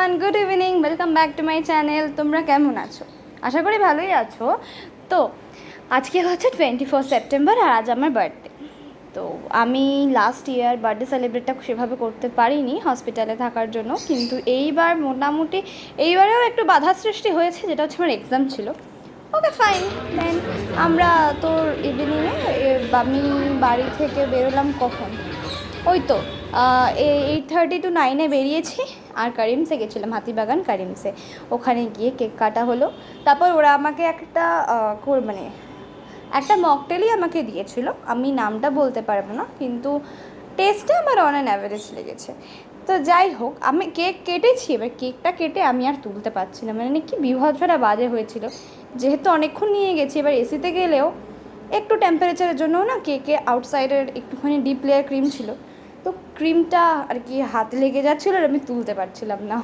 Everyone, good evening, welcome back to my channel. তোমরা কেমন আছো? আশা করি ভালোই আছো। তো আজকে হচ্ছে 24 সেপ্টেম্বর আর আজ আমার বার্থডে। তো আমি লাস্ট ইয়ার বার্থডে সেলিব্রেটটা সেভাবে করতে পারিনি হসপিটালে থাকার জন্য, কিন্তু এইবার মোটামুটি এইবারেও একটু বাধা সৃষ্টি হয়েছে, যেটা হচ্ছে আমার এক্সাম ছিল। ওকে ফাইন, দেন আমরা তোর ইভিনিংয়ে আমি বাড়ি থেকে বেরোলাম কখন, ওই তো 8:30 to 9 বেরিয়েছি। আর কারিমসে গেছিলাম, হাতিবাগান কারিমসে। ওখানে গিয়ে কেক কাটা হলো। তারপর ওরা আমাকে একটা মকটেলই আমাকে দিয়েছিল, আমি নামটা বলতে পারবো না, কিন্তু টেস্টে আমার অন অ্যান অ্যাভারেজ লেগেছে। তো যাই হোক, আমি কেক কেটেছি, এবার কেকটা কেটে আমি আর তুলতে পারছি না, মানে কি বিভৎসটা বাজে হয়েছিল। যেহেতু অনেকক্ষণ নিয়ে গেছি, এবার এসিতে গেলেও একটু টেম্পারেচারের জন্যও না কেকে আউটসাইডের একটুখানি ডিপ লেয়ার ক্রিম ছিল, তো ক্রিমটা আর কি হাতে লেগে যাচ্ছিলো আর আমি তুলতে পারছিলাম না।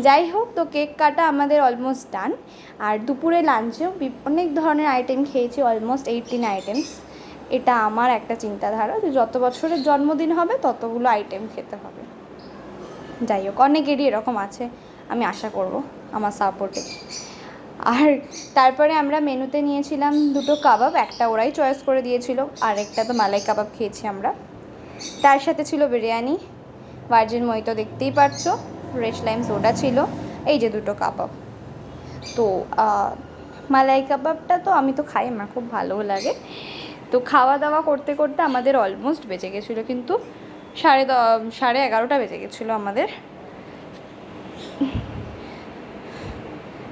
যাই হোক, তো কেক কাটা আমাদের অলমোস্ট ডান। আর দুপুরে লাঞ্চেও অনেক ধরনের আইটেম খেয়েছি, অলমোস্ট 18 আইটেমস। এটা আমার একটা চিন্তাধারা যে যত বছরের জন্মদিন হবে ততগুলো আইটেম খেতে হবে। যাই হোক, অনেকেরই এরকম আছে, আমি আশা করব আমার সাপোর্টে। আর তারপরে আমরা মেনুতে নিয়েছিলাম দুটো কাবাব, একটা ওরাই চয়েস করে দিয়েছিল, আর একটা তো মালাই কাবাব খেয়েছি আমরা। তার সাথে ছিল বিরিয়ানি, ভার্জিন মই তো দেখতেই পারছো, ফ্রেশ লাইম সোডা ছিল, এই যে দুটো কাবাব। তো মালাই কাবাবটা তো আমি তো খাই, আমার খুব ভালোও লাগে। তো খাওয়া দাওয়া করতে করতে আমাদের অলমোস্ট বেজে গেছিলো, কিন্তু 11:30 বেজে গেছিলো আমাদের।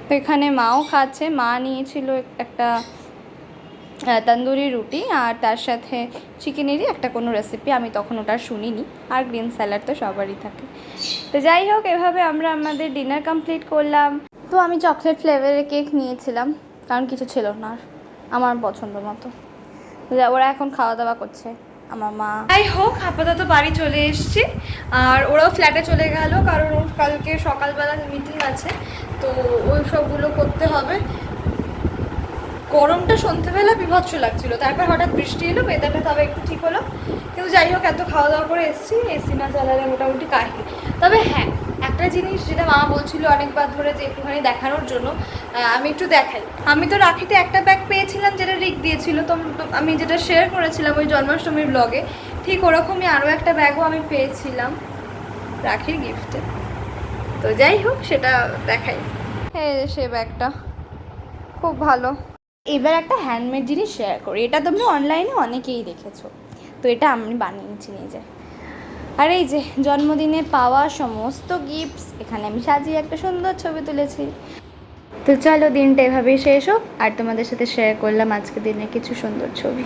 তো এখানে মাও খাচ্ছে, মা নিয়েছিল একটা তন্দুরি রুটি আর তার সাথে চিকেনেরই একটা কোনো রেসিপি, আমি তখন ওটা শুনিনি। আর গ্রিন স্যালাড তো সবারই থাকে। তো যাই হোক, এভাবে আমরা আমাদের ডিনার কমপ্লিট করলাম। তো আমি চকলেট ফ্লেভারের কেক নিয়েছিলাম, কারণ কিছু ছিল না আমার পছন্দ মতো। ওরা এখন খাওয়া দাওয়া করছে, আমার মা। যাই হোক, আপাতত বাড়ি চলে এসেছি, আর ওরাও ফ্ল্যাটে চলে গেল, কারণ কালকে সকালবেলা মিটিং আছে, তো ওই সবগুলো করতে হবে। গরমটা সন্ধ্যেবেলা বিভৎস লাগছিল, তারপর হঠাৎ বৃষ্টি এলো, ওয়েদারটা তবে একটু ঠিক হলো। কিন্তু যাই হোক, এত খাওয়া দাওয়া করে এসেছি, এসি না চালালে মোটামুটি কাহিল। তবে হ্যাঁ, একটা জিনিস যেটা মা বলছিল অনেকবার ধরে যে একটুখানি দেখানোর জন্য, আমি একটু দেখাই। আমি তো রাখিতে একটা ব্যাগ পেয়েছিলাম যেটা রিক দিয়েছিল, তো আমি যেটা শেয়ার করেছিলাম ওই জন্মাষ্টমীর ব্লগে, ঠিক ওরকমই আরও একটা ব্যাগও আমি পেয়েছিলাম রাখির গিফটে। তো যাই হোক, সেটা দেখাই। হ্যাঁ, সে ব্যাগটা খুব ভালো। এবার একটা হ্যান্ডমেড জিনিস শেয়ার করি, এটা তোমরা অনলাইনে অনেকেই দেখেছো, তো এটা আমি বানিয়েছি নিজে। আর এই যে জন্মদিনে পাওয়া সমস্ত গিফটস এখানে আমি সাজিয়ে একটা সুন্দর ছবি তুলেছি। তো চলো, দিনটা এভাবেই শেষ হোক, আর তোমাদের সাথে শেয়ার করলাম আজকে দিনের কিছু সুন্দর ছবি।